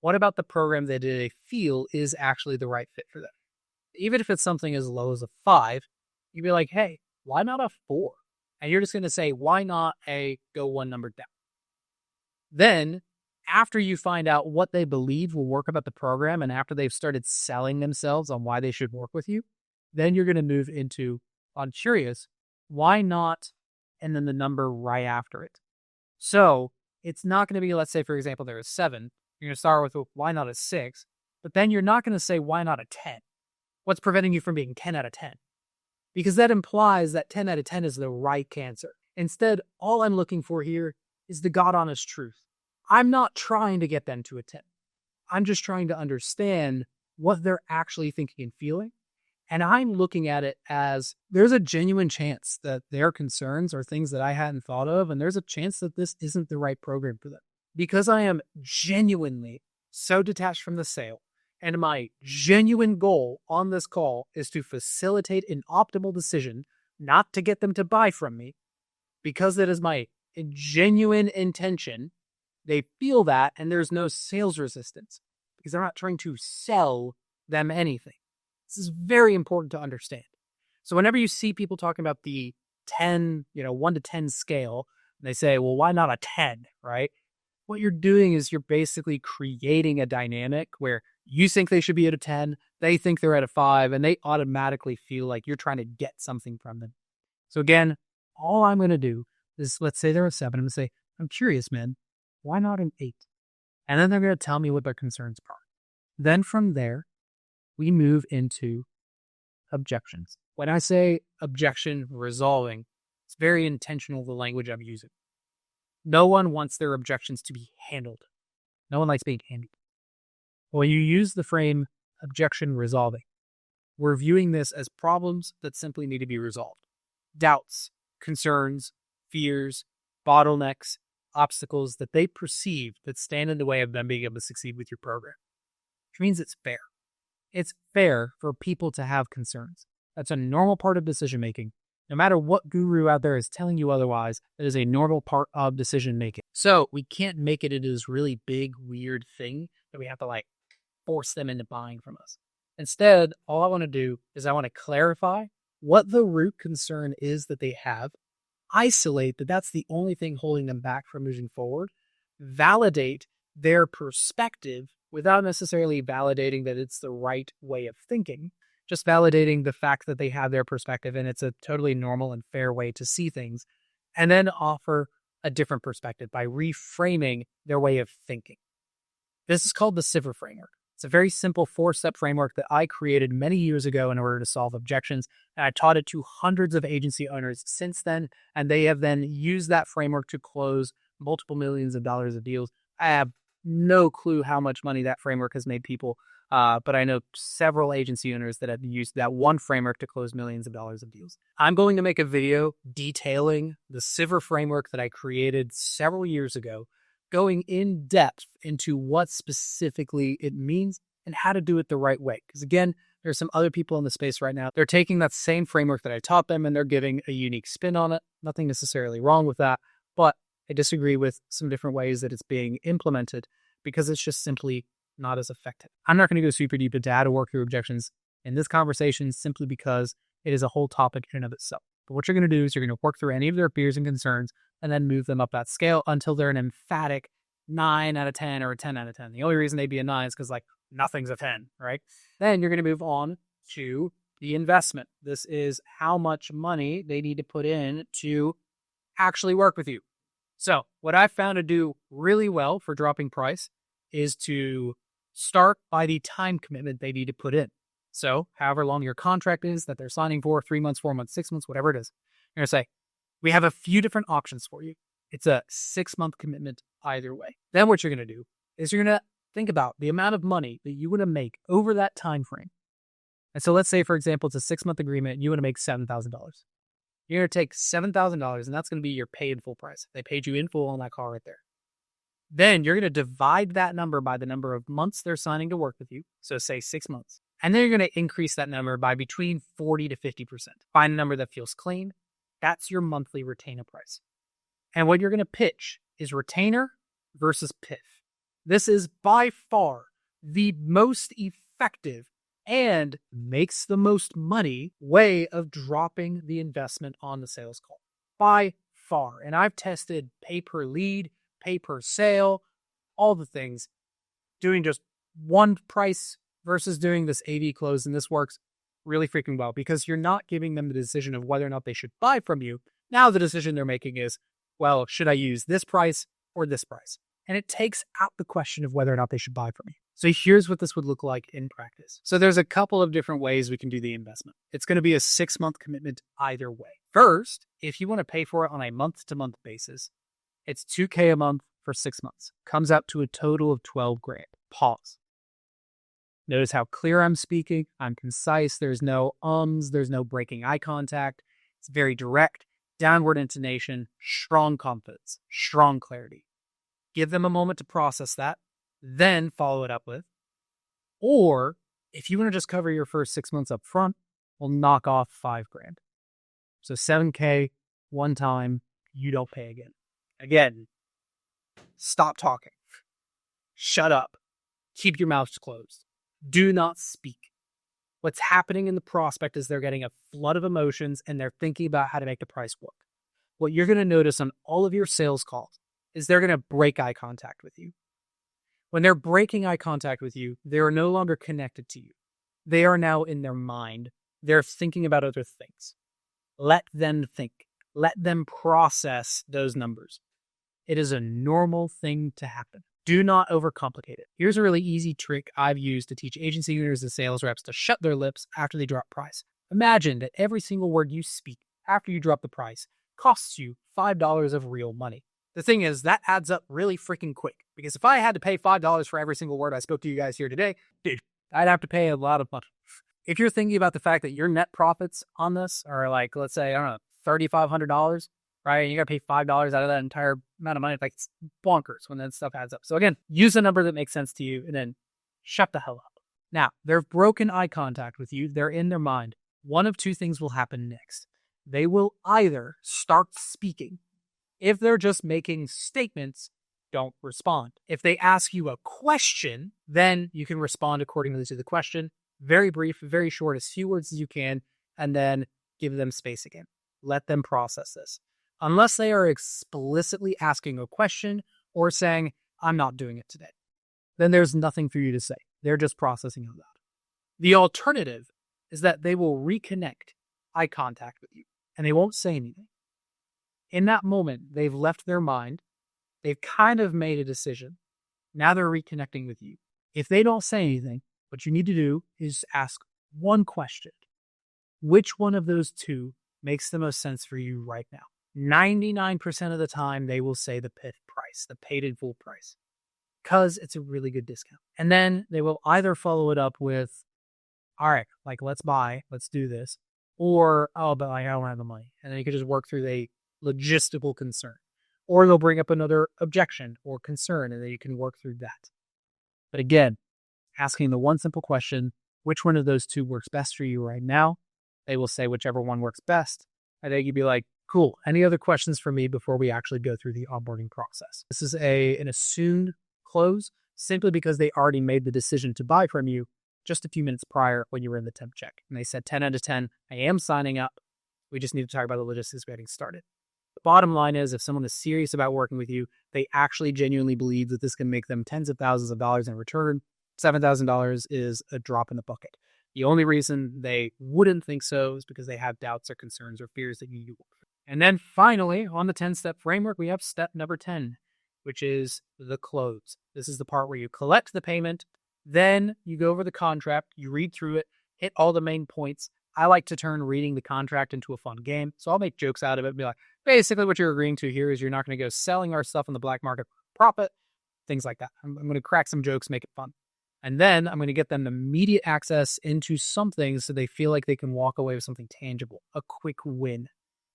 What about the program that they feel is actually the right fit for them? Even if it's something as low as a 5, you'd be like, hey, why not a 4? And you're just going to say, why not go 1 number down? Then, after you find out what they believe will work about the program, and after they've started selling themselves on why they should work with you, then you're going to move into, I'm curious, why not? And then the number right after it. So it's not going to be, let's say, for example, there is 7. You're going to start with, why not a 6? But then you're not going to say, why not a 10? What's preventing you from being 10 out of 10? Because that implies that 10 out of 10 is the right answer. Instead, all I'm looking for here is the God honest truth. I'm not trying to get them to a 10. I'm just trying to understand what they're actually thinking and feeling. And I'm looking at it as, there's a genuine chance that their concerns are things that I hadn't thought of, and there's a chance that this isn't the right program for them. Because I am genuinely so detached from the sale, and my genuine goal on this call is to facilitate an optimal decision, not to get them to buy from me, because it is my genuine intention. They feel that, and there's no sales resistance because I'm not trying to sell them anything. This is very important to understand. So whenever you see people talking about the 10, 1 to 10 scale, and they say, well, why not a 10, right? What you're doing is you're basically creating a dynamic where you think they should be at a 10, they think they're at a 5, and they automatically feel like you're trying to get something from them. So again, all I'm going to do is, let's say they're a 7, I'm going to say, I'm curious, man, why not an 8? And then they're going to tell me what their concerns are. Then from there, we move into objections. When I say objection resolving, it's very intentional, the language I'm using. No one wants their objections to be handled. No one likes being handled. When you use the frame objection resolving, we're viewing this as problems that simply need to be resolved. Doubts, concerns, fears, bottlenecks, obstacles that they perceive that stand in the way of them being able to succeed with your program. Which means it's fair. It's fair for people to have concerns. That's a normal part of decision making. No matter what guru out there is telling you otherwise, it is a normal part of decision making. So we can't make it into this really big, weird thing that we have to force them into buying from us. Instead, all I want to do is I want to clarify what the root concern is that they have, isolate that that's the only thing holding them back from moving forward, validate their perspective without necessarily validating that it's the right way of thinking, just validating the fact that they have their perspective and it's a totally normal and fair way to see things, and then offer a different perspective by reframing their way of thinking. This is called the CIVR framework. It's a very simple 4-step framework that I created many years ago in order to solve objections, and I taught it to hundreds of agency owners since then, and they have then used that framework to close multiple millions of dollars of deals. I have no clue how much money that framework has made people. But I know several agency owners that have used that one framework to close millions of dollars of deals. I'm going to make a video detailing the CIVR framework that I created several years ago, going in depth into what specifically it means and how to do it the right way. Because again, there's some other people in the space right now. They're taking that same framework that I taught them and they're giving a unique spin on it. Nothing necessarily wrong with that, but I disagree with some different ways that it's being implemented because it's just simply not as effective. I'm not going to go super deep into how to work through objections in this conversation simply because it is a whole topic in and of itself. But what you're going to do is you're going to work through any of their fears and concerns and then move them up that scale until they're an emphatic 9 out of 10 or a 10 out of 10. The only reason they'd be a 9 is because nothing's a 10, right? Then you're going to move on to the investment. This is how much money they need to put in to actually work with you. So what I've found to do really well for dropping price is to start by the time commitment they need to put in. So however long your contract is that they're signing for, 3 months, 4 months, 6 months, whatever it is, you're going to say, we have a few different options for you. It's a 6-month commitment either way. Then what you're going to do is you're going to think about the amount of money that you want to make over that time frame. And so let's say, for example, it's a 6-month agreement. You want to make $7,000. You're going to take $7,000 and that's going to be your pay in full price. They paid you in full on that car right there. Then you're going to divide that number by the number of months they're signing to work with you. So say 6 months. And then you're going to increase that number by between 40 to 50%. Find a number that feels clean. That's your monthly retainer price. And what you're going to pitch is retainer versus PIF. This is by far the most effective and makes the most money way of dropping the investment on the sales call. By far. And I've tested pay per lead, pay per sale, all the things, doing just one price versus doing this AV close. And this works really freaking well because you're not giving them the decision of whether or not they should buy from you. Now the decision they're making is, well, should I use this price or this price? And it takes out the question of whether or not they should buy from you. So here's what this would look like in practice. So there's a couple of different ways we can do the investment. It's going to be a 6-month commitment either way. First, if you want to pay for it on a month-to-month basis, it's $2,000 a month for 6 months. Comes out to a total of $12,000. Pause. Notice how clear I'm speaking. I'm concise. There's no ums. There's no breaking eye contact. It's very direct, downward intonation, strong confidence, strong clarity. Give them a moment to process that, then follow it up with. Or if you want to just cover your first 6 months up front, we'll knock off $5,000. So $7,000 one time, you don't pay again. Again, stop talking. Shut up. Keep your mouths closed. Do not speak. What's happening in the prospect is they're getting a flood of emotions and they're thinking about how to make the price work. What you're going to notice on all of your sales calls is they're going to break eye contact with you. When they're breaking eye contact with you, they are no longer connected to you. They are now in their mind. They're thinking about other things. Let them think. Let them process those numbers. It is a normal thing to happen. Do not overcomplicate it. Here's a really easy trick I've used to teach agency owners and sales reps to shut their lips after they drop price. Imagine that every single word you speak after you drop the price costs you $5 of real money. The thing is, that adds up really freaking quick. Because if I had to pay $5 for every single word I spoke to you guys here today, dude, I'd have to pay a lot of money. If you're thinking about the fact that your net profits on this are let's say, I don't know, $3,500, right? And you got to pay $5 out of that entire amount of money. It's bonkers when that stuff adds up. So again, use a number that makes sense to you and then shut the hell up. Now, they've broken eye contact with you. They're in their mind. One of two things will happen next. They will either start speaking. If they're just making statements, don't respond. If they ask you a question, then you can respond accordingly to the question. Very brief, very short, as few words as you can, and then give them space again. Let them process this. Unless they are explicitly asking a question or saying, I'm not doing it today, then there's nothing for you to say. They're just processing out loud. The alternative is that they will reconnect eye contact with you and they won't say anything. In that moment, they've left their mind. They've kind of made a decision. Now they're reconnecting with you. If they don't say anything, what you need to do is ask one question. Which one of those two makes the most sense for you right now? 99% of the time, they will say the PIF price, the paid in full price. because it's a really good discount. And then they will either follow it up with, all right, like, let's do this, or, oh, but I don't have the money. And then you can just work through the logistical concern. Or they'll bring up another objection or concern, and then you can work through that. But again, asking the one simple question, which one of those two works best for you right now? They will say whichever one works best. And then you'd be like, cool, any other questions for me before we actually go through the onboarding process? This is an assumed close simply because they already made the decision to buy from you just a few minutes prior when you were in the temp check. And they said 10 out of 10, I am signing up. We just need to talk about the logistics getting started. The bottom line is, if someone is serious about working with you, they actually genuinely believe that this can make them tens of thousands of dollars in return. $7,000 is a drop in the bucket. The only reason they wouldn't think so is because they have doubts or concerns or fears that you will. And then finally, on the 10-step framework, we have step number 10, which is the close. This is the part where you collect the payment, then you go over the contract, you read through it, hit all the main points. I like to turn reading the contract into a fun game, so I'll make jokes out of it and be like, basically what you're agreeing to here is you're not going to go selling our stuff on the black market for profit, things like that. I'm going to crack some jokes, make it fun. And then I'm going to get them immediate access into something so they feel like they can walk away with something tangible, a quick win.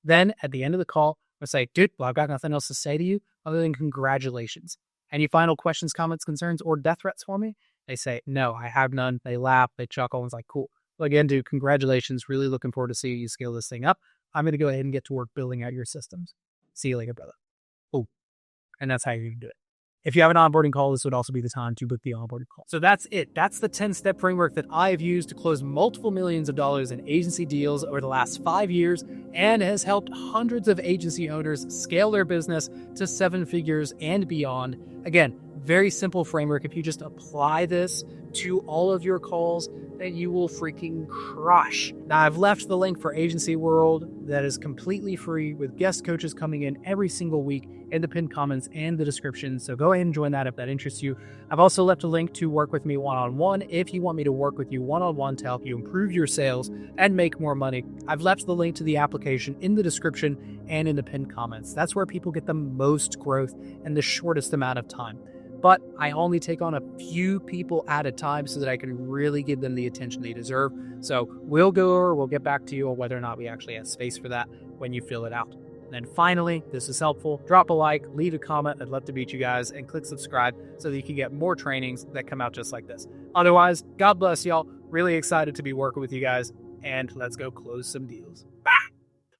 Then at the end of the call, I'm going to say, dude, well, I've got nothing else to say to you other than congratulations. Any final questions, comments, concerns, or death threats for me? They say, no, I have none. They laugh, they chuckle, and it's like, cool. Well, again, dude, congratulations. Really looking forward to seeing you scale this thing up. I'm going to go ahead and get to work building out your systems. See you later, brother. Oh, and that's how you're going to do it. If you have an onboarding call, this would also be the time to book the onboarding call. So that's it. That's the 10-step framework that I've used to close multiple millions of dollars in agency deals over the last 5 years and has helped hundreds of agency owners scale their business to 7 figures and beyond. Again, very simple framework. If you just apply this to all of your calls, then you will freaking crush. Now, I've left the link for Agency World that is completely free with guest coaches coming in every single week in the pinned comments and the description. So go ahead and join that if that interests you. I've also left a link to work with me one-on-one if you want me to work with you one-on-one to help you improve your sales and make more money. I've left the link to the application in the description and in the pinned comments. That's where people get the most growth in the shortest amount of time. But I only take on a few people at a time so that I can really give them the attention they deserve. So we'll get back to you on whether or not we actually have space for that when you fill it out. And then finally, this is helpful. Drop a like, leave a comment. I'd love to meet you guys, and click subscribe so that you can get more trainings that come out just like this. Otherwise, God bless y'all. Really excited to be working with you guys, and let's go close some deals.